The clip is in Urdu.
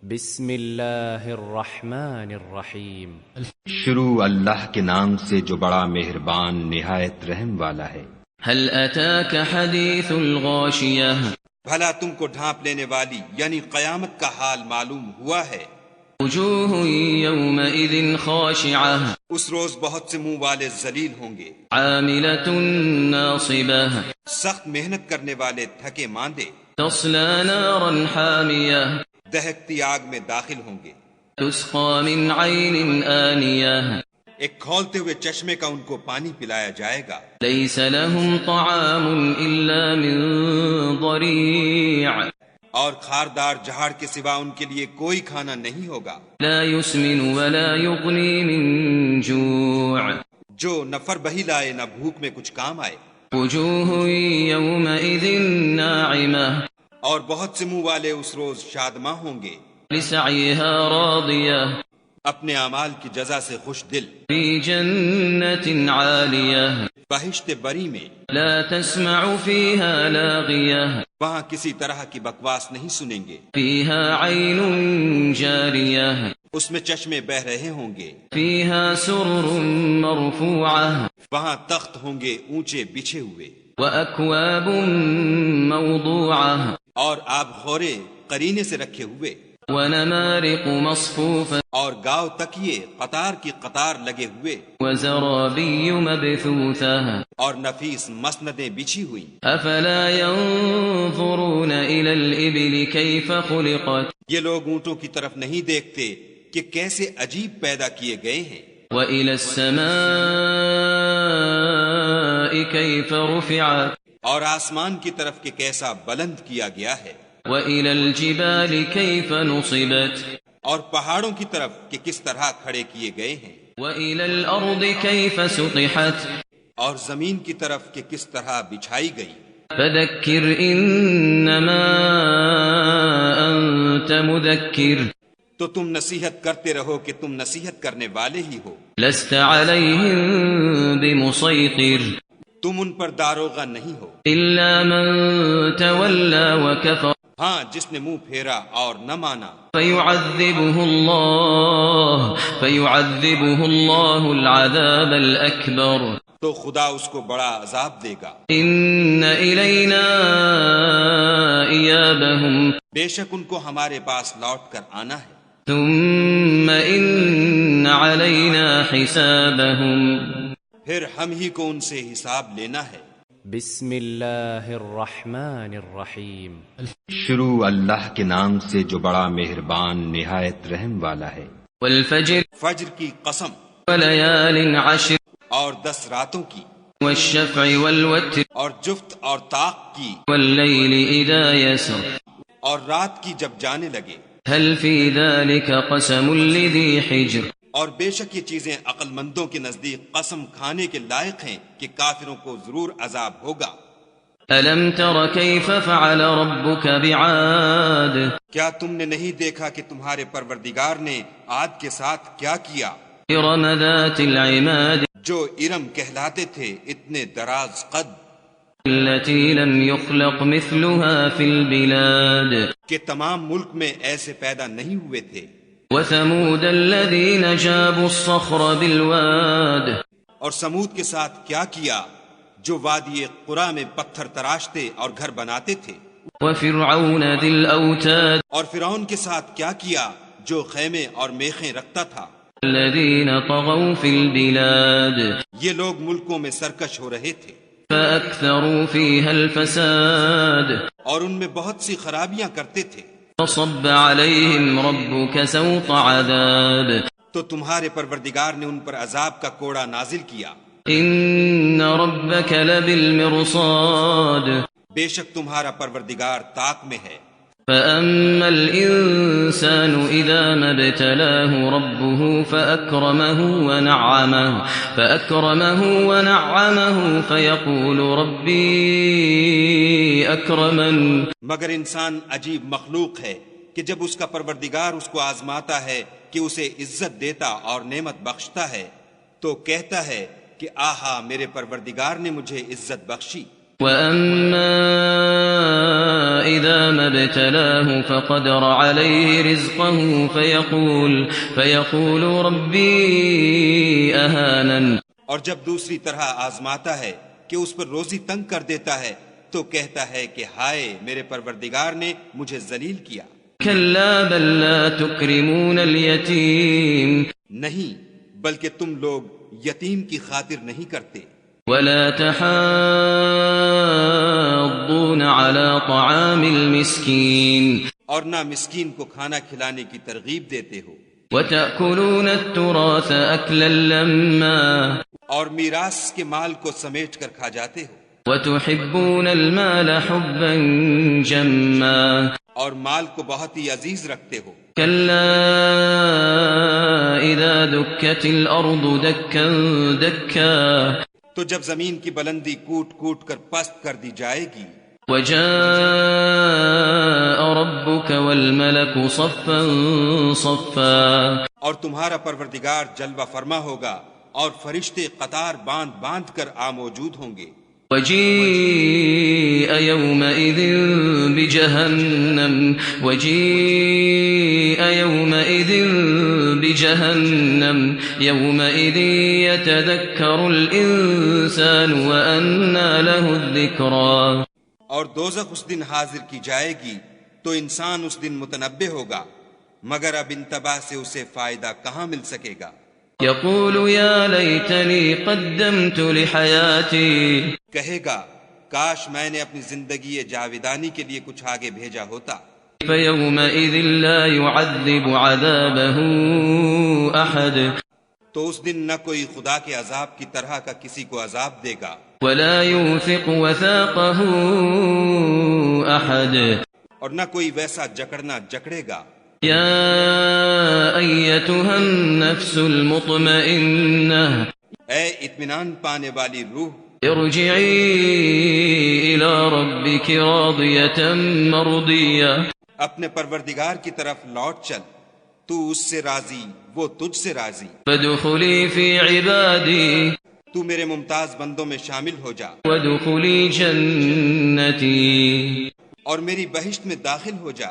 بسم اللہ الرحمن الرحیم۔ شروع اللہ کے نام سے جو بڑا مہربان نہایت رحم والا ہے۔ هل اتاك حدیث الغاشیہ، بھلا تم کو ڈھانپ لینے والی یعنی قیامت کا حال معلوم ہوا ہے؟ وجوہ یومئذ خاشعہ، اس روز بہت سے منہ والے ذلیل ہوں گے، عاملۃ ناصبہ، سخت محنت کرنے والے تھکے ماندے، تصلی نارا حامیہ، دہکتی آگ میں داخل ہوں گے، تسقى من عین آنیہ، ایک کھولتے ہوئے چشمے کا ان کو پانی پلایا جائے گا۔ لیس لهم طعام الا من ضریع، اور خاردار جہاڑ کے سوا ان کے لیے کوئی کھانا نہیں ہوگا، لا يسمن ولا يغنی من جوع، جو نہ فر بہی لائے نہ بھوک میں کچھ کام آئے۔ وجوہ یومئذ ناعمہ، اور بہت سے منہ والے اس روز شادماں ہوں گے، لسعیها راضیہ، اپنے اعمال کی جزا سے خوش دل، فی جنت عالیہ، بہشت بری میں، لا تسمع فیها لاغیہ، وہاں کسی طرح کی بکواس نہیں سنیں گے، فیها عین جاریہ، اس میں چشمے بہ رہے ہوں گے، فیها سرر مرفوعہ، وہاں تخت ہوں گے اونچے بچھے ہوئے، واکواب موضوعہ، اور آب خورے قرینے سے رکھے ہوئے، ونمارق مصفوفہ، اور گاؤ تکیے قطار کی قطار لگے ہوئے، وزرابی مبثوثہ، اور نفیس مسندیں بچھی ہوئی۔ افلا ينظرون الى الابل كيف خلقت، یہ لوگ اونٹوں کی طرف نہیں دیکھتے کہ کیسے عجیب پیدا کیے گئے ہیں، وإلى السماء كيف رفعت، اور آسمان کی طرف کہ کیسا بلند کیا گیا ہے، وإلى الجبال كيف نصبت، اور پہاڑوں کی طرف کہ کس طرح کھڑے کیے گئے ہیں، وإلى الأرض كيف سطحت، اور زمین کی طرف کہ کس طرح بچھائی گئی۔ فذكر إنما أنت مذكر، تو تم نصیحت کرتے رہو کہ تم نصیحت کرنے والے ہی ہو، لست عليهم بمسيطر، تم ان پر داروغہ نہیں ہو، إلا من تولى وكفر، ہاں جس نے منہ پھیرا اور نہ مانا، فيعذبه الله العذاب الأكبر، تو خدا اس کو بڑا عذاب دے گا۔ إن إلينا إيابهم، بے شک ان کو ہمارے پاس لوٹ کر آنا ہے، ثم إن علينا حسابهم، پھر ہم ہی کو ان سے حساب لینا ہے۔ بسم اللہ الرحمن الرحیم۔ شروع اللہ کے نام سے جو بڑا مہربان نہایت رحم والا ہے۔ والفجر فجر کی قسم، وليال عشر، اور 10 راتوں کی، والشفع والوتر، اور جفت اور طاق کی، والليل إذا يسر، اور رات کی جب جانے لگے، هل في ذلك قسم لذي حجر، اور بے شک یہ چیزیں عقل مندوں کے نزدیک قسم کھانے کے لائق ہیں کہ کافروں کو ضرور عذاب ہوگا۔ ألم تر كيف فعل ربك بعاد، کیا تم نے نہیں دیکھا کہ تمہارے پروردگار نے عاد کے ساتھ کیا کیا، إرم ذات العماد، جو ارم کہلاتے تھے اتنے دراز قد، التي لم يخلق مثلها في البلاد، کہ تمام ملک میں ایسے پیدا نہیں ہوئے تھے، وثمود الذين جابوا الصخر بالواد، اور سمود کے ساتھ کیا کیا جو وادی قرا میں پتھر تراشتے اور گھر بناتے تھے، وفرعون ذي الأوتاد، اور فرعون کے ساتھ کیا کیا جو خیمے اور میخیں رکھتا تھا۔ الذين طغوا في البلاد، یہ لوگ ملکوں میں سرکش ہو رہے تھے، فأكثروا فيها الفساد، اور ان میں بہت سی خرابیاں کرتے تھے، فصب عليهم ربك سوط عذاب، تو تمہارے پروردگار نے ان پر عذاب کا کوڑا نازل کیا۔ إن ربك لبالمرصاد، بے شک تمہارا پروردگار طاق میں ہے۔ فأما الإنسان إذا ما ابتلاه ربه فأكرمه ونعمه فيقول ربي أكرمن، مگر انسان عجیب مخلوق ہے کہ جب اس کا پروردگار اس کو آزماتا ہے کہ اسے عزت دیتا اور نعمت بخشتا ہے تو کہتا ہے کہ آہا میرے پروردگار نے مجھے عزت بخشی۔ وَأَمَّا إِذَا مَا ابْتَلَاهُ فَقَدَرَ عَلَيْهِ رِزْقَهُ فَيَقُولُ رَبِّي أَهَانَنِ، اور جب دوسری طرح آزماتا ہے کہ اس پر روزی تنگ کر دیتا ہے تو کہتا ہے کہ ہائے میرے پروردگار نے مجھے ذلیل کیا۔ كَلَّا بَل لَّا تُكْرِمُونَ الْيَتِيمَ، نہیں بلکہ تم لوگ یتیم کی خاطر نہیں کرتے، وَلَا تَحَاضُّونَ عَلَى طَعَامِ الْمِسْكِينِ، اور نہ مسکین کو کھانا کھلانے کی ترغیب دیتے ہو، وَتَأْكُلُونَ التُّرَاثَ أَكْلًا لَّمًّا، اور میراث کے مال کو سمیٹ کر کھا جاتے ہو، وَتُحِبُّونَ الْمَالَ حُبًّا جَمًّا، اور مال کو بہت ہی عزیز رکھتے ہو۔ كَلَّا إِذَا دُكَّتِ الْأَرْضُ دَكًّا دَكًّا، تو جب زمین کی بلندی کوٹ کوٹ کر پست کر دی جائے گی، وَجَاءَ رَبُّكَ وَالْمَلَكُ صَفًّا صَفًّا، اور تمہارا پروردگار جلوہ فرما ہوگا اور فرشتے قطار باندھ باندھ کر موجود ہوں گے۔ وَجِيءَ يَوْمَئِذٍ بِجَهَنَّمَ يَوْمَئِذٍ يَتَذَكَّرُ الْإِنسَانُ وَأَنَّىٰ لَهُ الذِّكْرَىٰ، اور دوزخ اس دن حاضر کی جائے گی تو انسان اس دن متنبہ ہوگا، مگر اب انتباہ سے اسے فائدہ کہاں مل سکے گا۔ يَقُولُ يَا لَيْتَنِي قَدَّمْتُ لِحَيَاتِي، کہے گا کاش میں نے اپنی زندگی جاویدانی کے لیے کچھ آگے بھیجا ہوتا۔ فَيَوْمَئِذٍ لَّا يُعَذِّبُ عَذَابَهُ أَحَدٌ، تو اس دن نہ کوئی خدا کے عذاب کی طرح کا کسی کو عذاب دے گا، وَلَا يُوثِقُ وَثَاقَهُ أَحَدٌ، اور نہ کوئی ویسا جکڑنا جکڑے گا۔ يَا أَيَّتُهَا النَّفْسُ الْمُطْمَئِنَّةُ، اے اطمینان پانے والی روح، ارجعی إِلَى رَبِّكِ رَاضِيَةً مَرْضِيَّةً، اپنے پروردگار کی طرف لوٹ چل، تو اس سے راضی وہ تجھ سے راضی، فَادْخُلِي فِي عِبَادِي، تو میرے ممتاز بندوں میں شامل ہو جا، وَادْخُلِي جَنَّتِي، اور میری بہشت میں داخل ہو جا۔